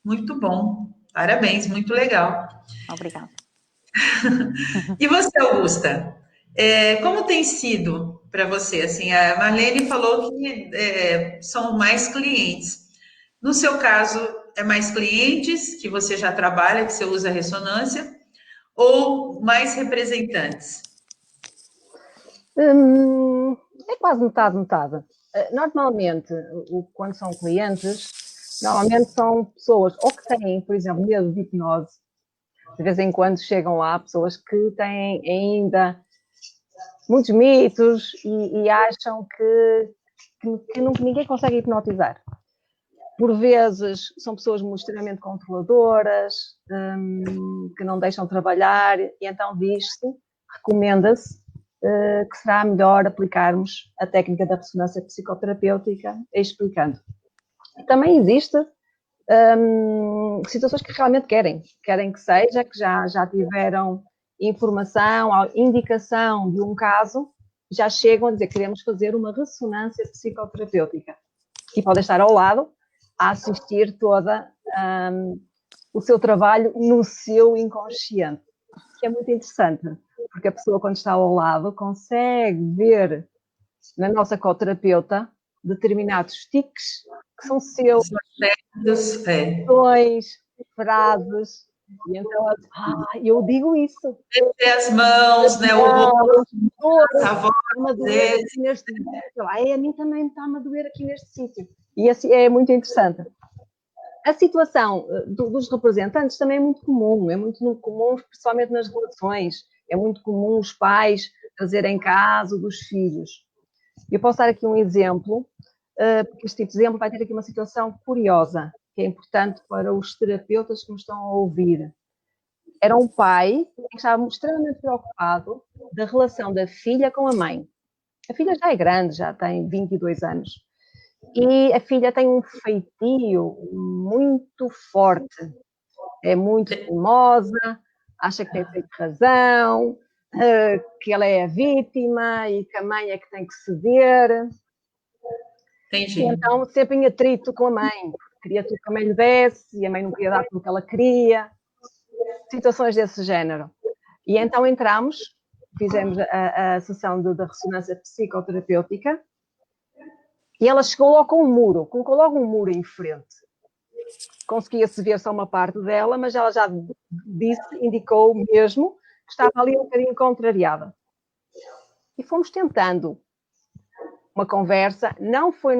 Muito bom. Parabéns, muito legal. Obrigada. E você, Augusta? Como tem sido para você? Assim, a Marlene falou que são mais clientes. No seu caso, é mais clientes que você já trabalha, que você usa ressonância, ou mais representantes? É quase metade, metade. Normalmente, quando são clientes, normalmente são pessoas ou que têm, por exemplo, medo de hipnose. De vez em quando chegam lá pessoas que têm ainda muitos mitos e acham que ninguém consegue hipnotizar. Por vezes são pessoas extremamente controladoras, que não deixam trabalhar, e então diz-se, recomenda-se, que será melhor aplicarmos a técnica da ressonância psicoterapêutica, explicando. Também existe situações que realmente querem que seja, que já tiveram informação, indicação de um caso, já chegam a dizer que queremos fazer uma ressonância psicoterapêutica. E podem estar ao lado a assistir toda o seu trabalho no seu inconsciente, que é muito interessante, porque a pessoa, quando está ao lado, consegue ver na nossa coterapeuta determinados tiques que são seus, frases, e então eu digo isso. As mãos, né? O rosto, a voz. A mim também está-me a doer aqui neste sítio. E assim, é muito interessante. A situação dos representantes também é muito comum, principalmente nas relações. É muito comum os pais trazerem caso dos filhos. Eu posso dar aqui um exemplo, porque este tipo de exemplo vai ter aqui uma situação curiosa, que é importante para os terapeutas que nos estão a ouvir. Era um pai que estava extremamente preocupado da relação da filha com a mãe. A filha já é grande, já tem 22 anos. E a filha tem um feitio muito forte. É muito teimosa, acha que tem feito razão, que ela é a vítima e que a mãe é que tem que ceder. Entendi. E então, sempre em atrito com a mãe. Queria tudo que a mãe lhe desse e a mãe não queria dar tudo que ela queria. Situações desse género. E então fizemos a sessão da ressonância psicoterapêutica e ela chegou logo com um muro, colocou logo um muro em frente. Conseguia-se ver só uma parte dela, mas ela já indicou mesmo que estava ali um bocadinho contrariada. E fomos tentando uma conversa, não foi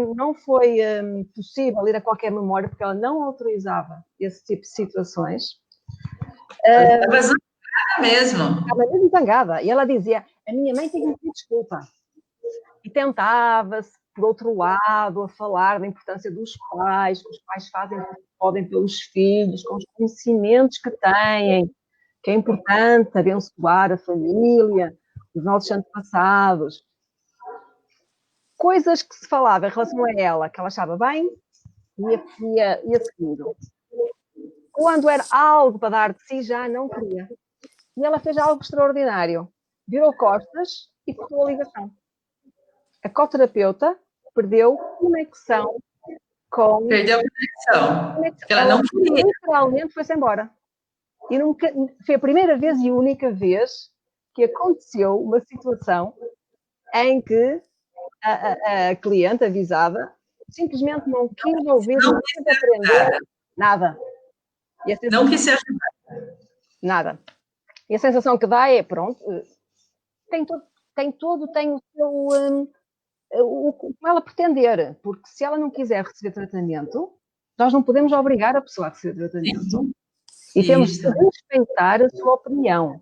possível ir a qualquer memória, porque ela não autorizava esse tipo de situações. Estava zangada mesmo. Estava mesmo zangada. E ela dizia, a minha mãe tem que me pedir desculpa. E tentava-se, por outro lado, a falar da importância dos pais, que os pais fazem o que podem pelos filhos, com os conhecimentos que têm, que é importante abençoar a família, os nossos antepassados. Coisas que se falava em relação a ela, que ela achava bem, ia seguindo. Quando era algo para dar de si, já não queria. E ela fez algo extraordinário. Virou costas e cortou a ligação. A coterapeuta perdeu conexão com... Perdeu a conexão. Ela não queria. Literalmente foi-se embora. E nunca, foi a primeira vez e única vez que aconteceu uma situação em que a cliente avisada simplesmente não quis ouvir, não quis aprender nada. E não quis se ajudar. Nada. E a sensação que dá é, pronto, tem o seu... o que ela pretender, porque se ela não quiser receber tratamento, nós não podemos obrigar a pessoa a receber tratamento. Sim. E temos Isso. que respeitar a sua opinião.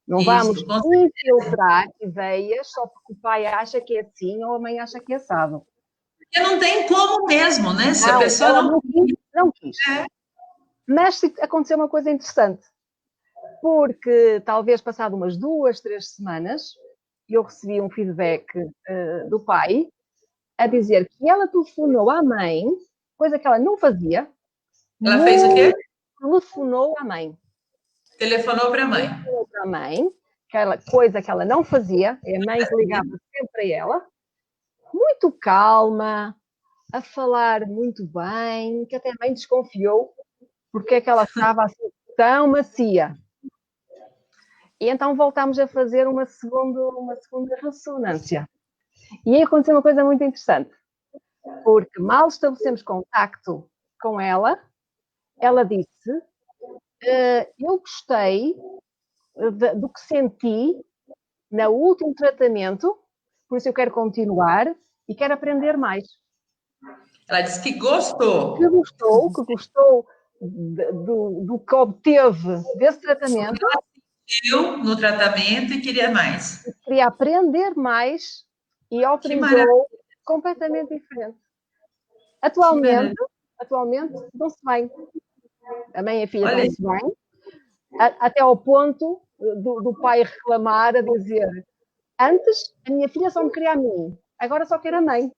Não vamos Isso, com certeza. infiltrar ideias só porque o pai acha que é assim ou a mãe acha que é assado. Porque não tem como mesmo, né? Se a Não, pessoa ela não... não quis. É. Mas aconteceu uma coisa interessante, porque talvez passado umas 2, 3 semanas, eu recebi um feedback do pai a dizer que ela telefonou à mãe, coisa que ela não fazia. Ela fez o quê? Telefonou à mãe. Telefonou para a mãe. Telefonou para a mãe, aquela coisa que ela não fazia, é a mãe que ligava sempre a ela, muito calma, a falar muito bem, que até a mãe desconfiou porque é que ela estava assim tão macia. E então voltámos a fazer uma segunda ressonância. E aí aconteceu uma coisa muito interessante, porque mal estabelecemos contacto com ela, ela disse, eu gostei do que senti no último tratamento, por isso eu quero continuar e quero aprender mais. Ela disse que gostou. Que gostou do que obteve desse tratamento. Viu no tratamento e queria mais. Queria aprender mais e autorizou completamente diferente. Atualmente dão-se bem. A mãe e a filha dão-se bem, até ao ponto do pai reclamar, a dizer: antes a minha filha só me queria a mim, agora só quer a mãe.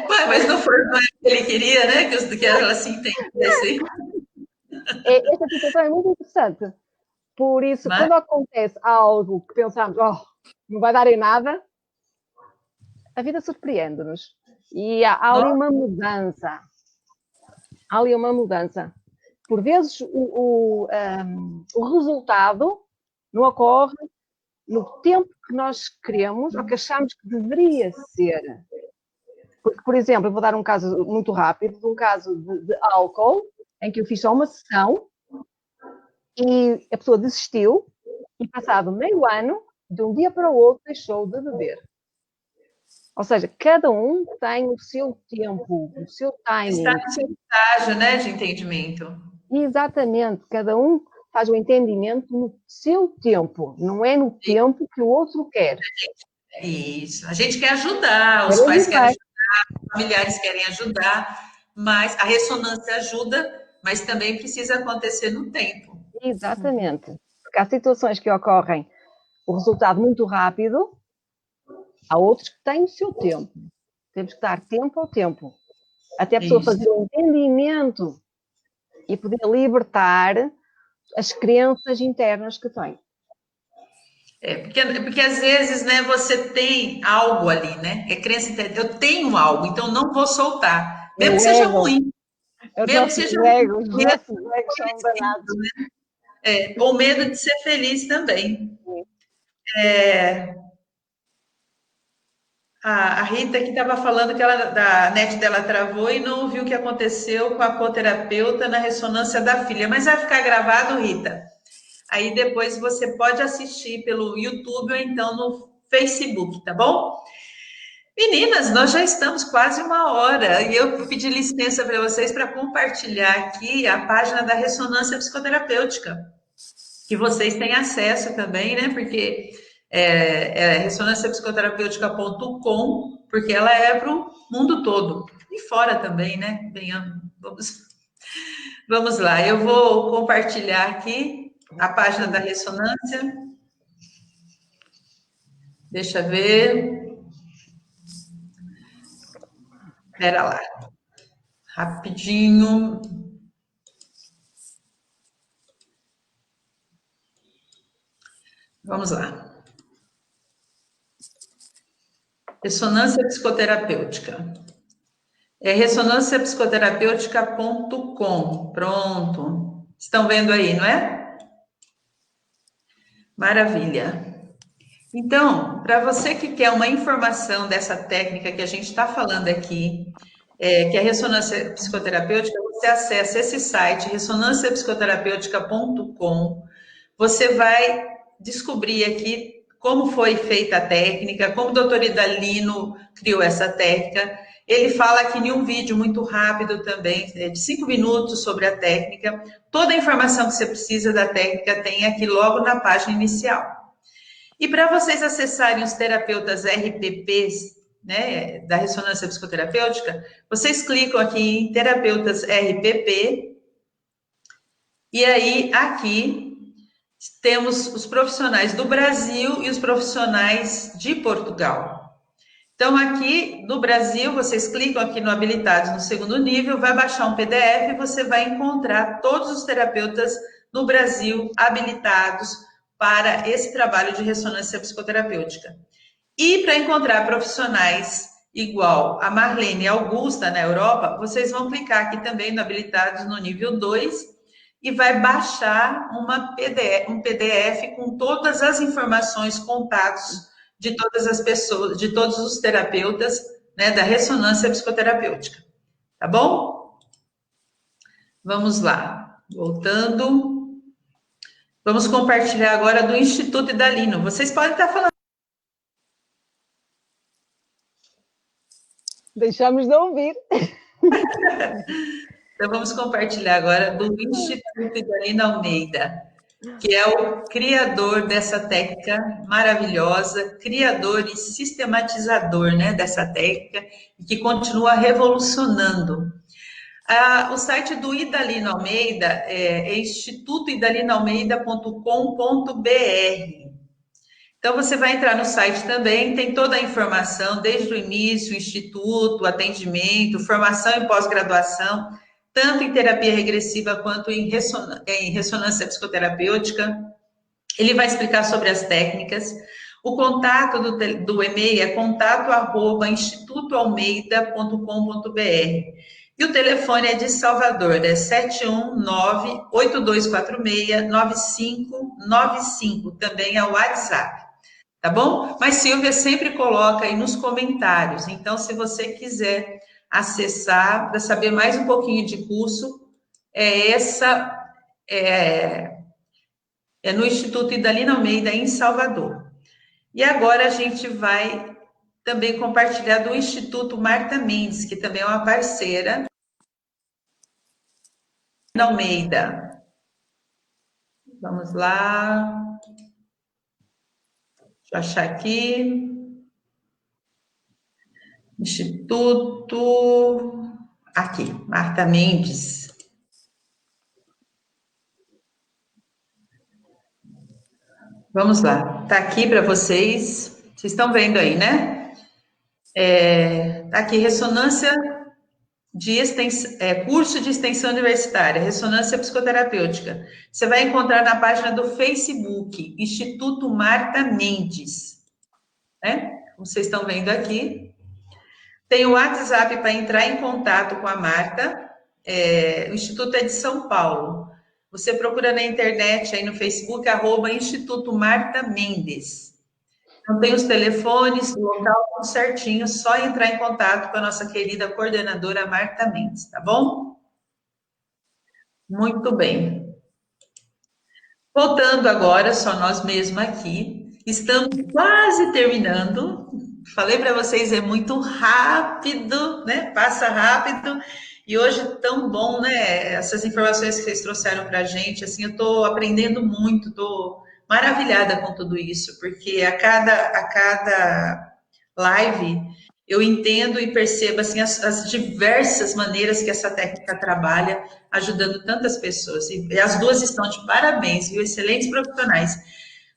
Ué, mas não foi o que ele queria, né? Que ela se entendesse. Esta situação é muito interessante. Por isso, quando acontece algo que pensamos, não vai dar em nada, a vida surpreende-nos. E há ali uma mudança. Há ali uma mudança. Por vezes, o resultado não ocorre no tempo que nós queremos ou que achamos que deveria ser. Porque, por exemplo, eu vou dar um caso muito rápido, de um caso de álcool, em que eu fiz só uma sessão e a pessoa desistiu e, passado meio ano, de um dia para o outro, deixou de beber. Ou seja, cada um tem o seu tempo, o seu timing. Estágio, né, de entendimento. Exatamente, cada um faz o entendimento no seu tempo, não é no tempo que o outro quer. Isso, a gente quer ajudar, os pais querem ajudar, os familiares querem ajudar, mas a ressonância ajuda, mas também precisa acontecer no tempo. Exatamente, porque há situações que ocorrem o resultado muito rápido, há outros que têm o seu tempo. Temos que dar tempo ao tempo, até a pessoa fazer um entendimento e poder libertar as crenças internas que tem. Porque às vezes, né, você tem algo ali, né? É crença interna. Eu tenho algo, então não vou soltar. Mesmo que seja ruim. Mesmo que seja ruim. Os nossos egos são danados. Né? Ou medo de ser feliz também. A Rita aqui estava falando que a net dela travou e não ouviu o que aconteceu com a coterapeuta na ressonância da filha. Mas vai ficar gravado, Rita. Aí depois você pode assistir pelo YouTube ou então no Facebook, tá bom? Meninas, nós já estamos quase 1 hora e eu pedi licença para vocês para compartilhar aqui a página da Ressonância Psicoterapêutica, que vocês têm acesso também, né? Porque é ressonânciapsicoterapêutica.com, porque ela é para o mundo todo e fora também, né? Vamos lá, eu vou compartilhar aqui a página da Ressonância. Deixa eu ver. Espera lá. Rapidinho. Vamos lá. Ressonância psicoterapêutica. É ressonânciapsicoterapêutica.com. Pronto. Estão vendo aí, não é? Maravilha. Então, para você que quer uma informação dessa técnica que a gente está falando aqui, que é a ressonância psicoterapêutica, você acessa esse site, ressonânciapsicoterapêutica.com. Você vai descobrir aqui como foi feita a técnica, como o doutor Idalino criou essa técnica. Ele fala aqui em um vídeo muito rápido também, de 5 minutos, sobre a técnica. Toda a informação que você precisa da técnica tem aqui logo na página inicial. E para vocês acessarem os terapeutas RPPs, né, da ressonância psicoterapêutica, vocês clicam aqui em terapeutas RPP, e aí aqui temos os profissionais do Brasil e os profissionais de Portugal. Então, aqui no Brasil, vocês clicam aqui no Habilitados no segundo nível, vai baixar um PDF e você vai encontrar todos os terapeutas no Brasil habilitados para esse trabalho de ressonância psicoterapêutica. E para encontrar profissionais igual a Marlene e Augusta na Europa, vocês vão clicar aqui também no Habilitados no nível 2 e vai baixar um PDF com todas as informações, contatos de todas as pessoas, de todos os terapeutas, né, da ressonância psicoterapêutica. Tá bom? Vamos lá. Voltando. Vamos compartilhar agora do Instituto Idalino. Vocês podem estar falando. Deixamos de ouvir. Então, vamos compartilhar agora do Instituto Idalino Almeida, que é o criador dessa técnica maravilhosa, criador e sistematizador, né, dessa técnica, e que continua revolucionando. O site do Idalino Almeida é institutoidalinoalmeida.com.br. Então, você vai entrar no site também, tem toda a informação, desde o início, o instituto, atendimento, formação e pós-graduação, tanto em terapia regressiva quanto em ressonância psicoterapêutica. Ele vai explicar sobre as técnicas. O contato do e-mail é contato@institutoalmeida.com.br. E o telefone é de Salvador, é 719-8246-9595, também é o WhatsApp. Tá bom? Mas Silvia sempre coloca aí nos comentários. Então, se você quiser acessar para saber mais um pouquinho de curso, é no Instituto Idalino Almeida, em Salvador. E agora a gente vai também compartilhar do Instituto Marta Mendes, que também é uma parceira. Almeida. Vamos lá. Deixa eu achar aqui. Instituto. Aqui, Marta Mendes. Vamos lá. Tá aqui para vocês. Vocês estão vendo aí, né? Tá aqui, ressonância de curso de extensão universitária, ressonância psicoterapêutica. Você vai encontrar na página do Facebook, Instituto Marta Mendes, né? Como vocês estão vendo aqui. Tem o WhatsApp para entrar em contato com a Marta. O Instituto é de São Paulo. Você procura na internet, aí no Facebook, @Instituto Marta Mendes. Então, tem os telefones, o local tudo certinho, só entrar em contato com a nossa querida coordenadora Marta Mendes, tá bom? Muito bem. Voltando agora, só nós mesmos aqui. Estamos quase terminando. Falei para vocês, é muito rápido, né? Passa rápido. E hoje tão bom, né? Essas informações que vocês trouxeram para a gente, assim, eu estou aprendendo muito, estou maravilhada com tudo isso, porque a cada live eu entendo e percebo assim as diversas maneiras que essa técnica trabalha, ajudando tantas pessoas. E as duas estão de parabéns, viu? Excelentes profissionais.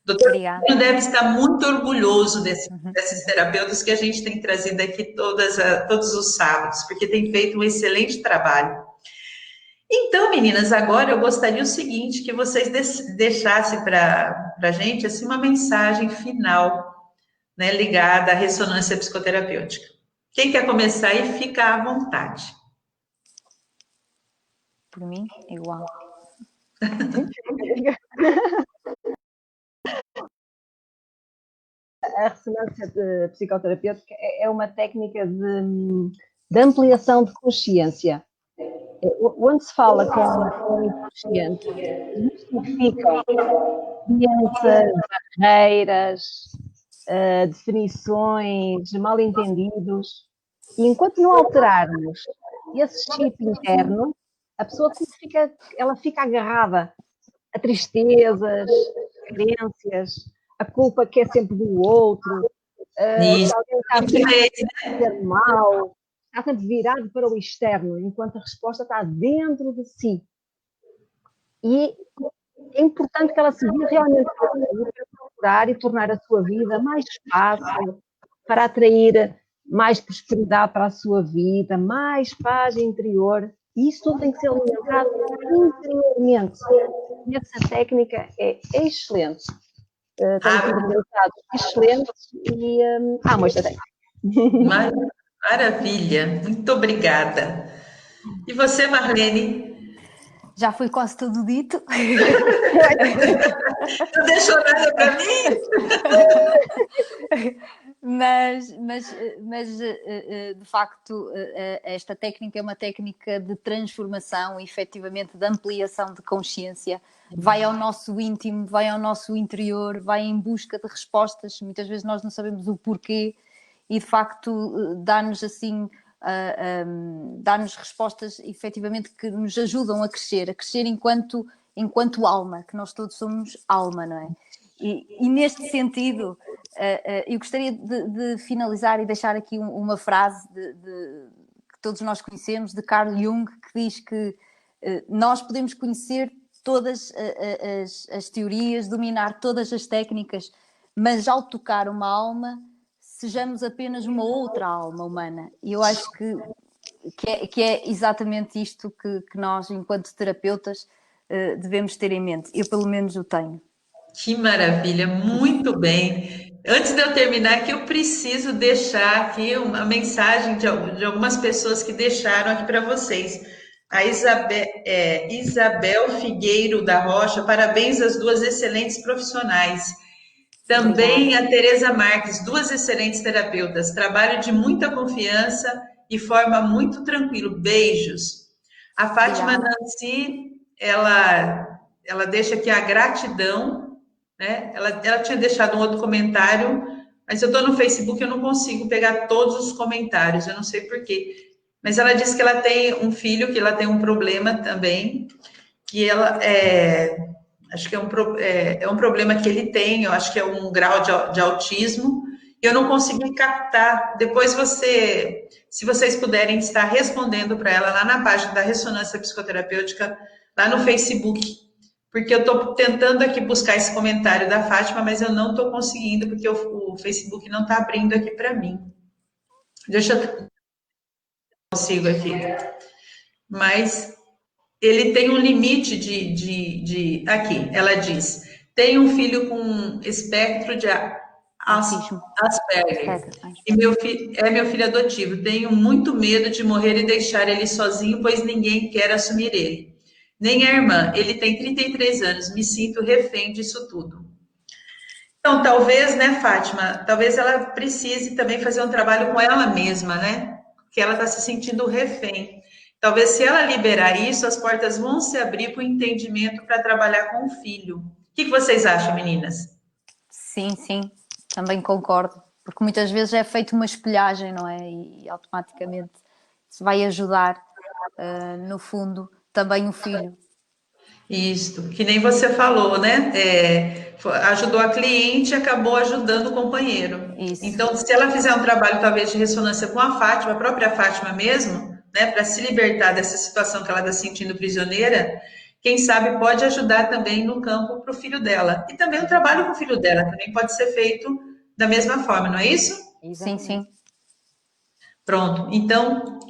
Doutor deve estar muito orgulhoso desses terapeutas que a gente tem trazido aqui todos os sábados, porque tem feito um excelente trabalho. Então, meninas, agora eu gostaria o seguinte, que vocês deixassem para a gente assim, uma mensagem final, né, ligada à ressonância psicoterapêutica. Quem quer começar aí, fica à vontade. Por mim, igual. A ressonância psicoterapêutica é uma técnica de ampliação de consciência. Onde se fala com o inconsciente, justifica crenças, barreiras, definições, mal-entendidos. E enquanto não alterarmos esse chip interno, a pessoa ela fica agarrada a tristezas, a crenças, a culpa que é sempre do outro, se alguém está a ser mal, está sempre virado para o externo, enquanto a resposta está dentro de si. E é importante que ela se vire realmente para procurar e tornar a sua vida mais fácil, para atrair mais prosperidade para a sua vida, mais paz interior. E isso tudo tem que ser alimentado interiormente. E essa técnica é excelente. Tem resultados excelentes e amo esta técnica. Maravilha, muito obrigada. E você, Marlene? Já foi quase tudo dito. Não deixou nada para mim? Mas, de facto, esta técnica é uma técnica de transformação, efetivamente, de ampliação de consciência. Vai ao nosso íntimo, vai ao nosso interior, vai em busca de respostas. Muitas vezes nós não sabemos o porquê e, de facto, dá-nos assim... dá-nos respostas efetivamente que nos ajudam a crescer enquanto alma, que nós todos somos alma, não é? E neste sentido, eu gostaria de finalizar e deixar aqui uma frase que todos nós conhecemos, de Carl Jung, que diz que nós podemos conhecer todas as teorias, dominar todas as técnicas, mas ao tocar uma alma, sejamos apenas uma outra alma humana. E eu acho que é exatamente isto que nós, enquanto terapeutas, devemos ter em mente. Eu, pelo menos, o tenho. Que maravilha, muito bem. Antes de eu terminar aqui, eu preciso deixar aqui uma mensagem de algumas pessoas que deixaram aqui para vocês. A Isabel Figueiro da Rocha, parabéns às duas excelentes profissionais. Também a Tereza Marques, duas excelentes terapeutas, trabalho de muita confiança e forma muito tranquilo. Beijos. A Fátima Nancy, ela deixa aqui a gratidão, né? Ela tinha deixado um outro comentário, mas eu estou no Facebook, eu não consigo pegar todos os comentários, eu não sei porquê. Mas ela disse que ela tem um filho, que ela tem um problema também, que ela acho que é um problema que ele tem, eu acho que é um grau de autismo, e eu não consegui captar. Depois se vocês puderem estar respondendo para ela lá na página da Ressonância Psicoterapêutica, lá no Facebook, porque eu estou tentando aqui buscar esse comentário da Fátima, mas eu não estou conseguindo, porque o Facebook não está abrindo aqui para mim. Deixa eu consigo aqui. Mas ele tem um limite aqui, ela diz, tem um filho com espectro de Asperger, e meu filho adotivo, tenho muito medo de morrer e deixar ele sozinho, pois ninguém quer assumir ele, nem a irmã, ele tem 33 anos, me sinto refém disso tudo. Então, talvez, né, Fátima, talvez ela precise também fazer um trabalho com ela mesma, né, porque ela está se sentindo refém. Talvez, se ela liberar isso, as portas vão se abrir para o entendimento para trabalhar com o filho. O que vocês acham, meninas? Sim, também concordo. Porque muitas vezes é feito uma espelhagem, não é? E automaticamente isso vai ajudar, no fundo, também o filho. Isso, que nem você falou, né? Ajudou a cliente e acabou ajudando o companheiro. Isso. Então, se ela fizer um trabalho, talvez, de ressonância com a Fátima, a própria Fátima mesmo, né, para se libertar dessa situação que ela está sentindo prisioneira, quem sabe pode ajudar também no campo para o filho dela. E também o trabalho com o filho dela também pode ser feito da mesma forma, não é isso? Sim. Pronto, então,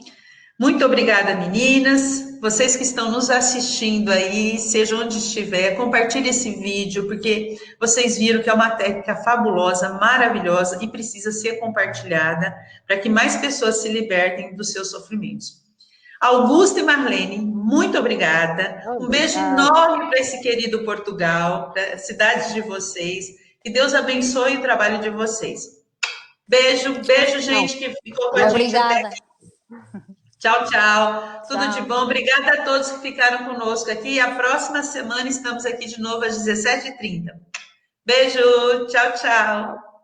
muito obrigada, meninas. Vocês que estão nos assistindo aí, seja onde estiver, compartilhe esse vídeo, porque vocês viram que é uma técnica fabulosa, maravilhosa e precisa ser compartilhada para que mais pessoas se libertem dos seus sofrimentos. Augusto e Marlene, muito obrigada. Um beijo enorme para esse querido Portugal, para a cidade de vocês. Que Deus abençoe o trabalho de vocês. Beijo, gente, que ficou com a gente até aqui. Tchau. Tudo de bom. Obrigada a todos que ficaram conosco aqui. E a próxima semana estamos aqui de novo às 17h30. Beijo. Tchau.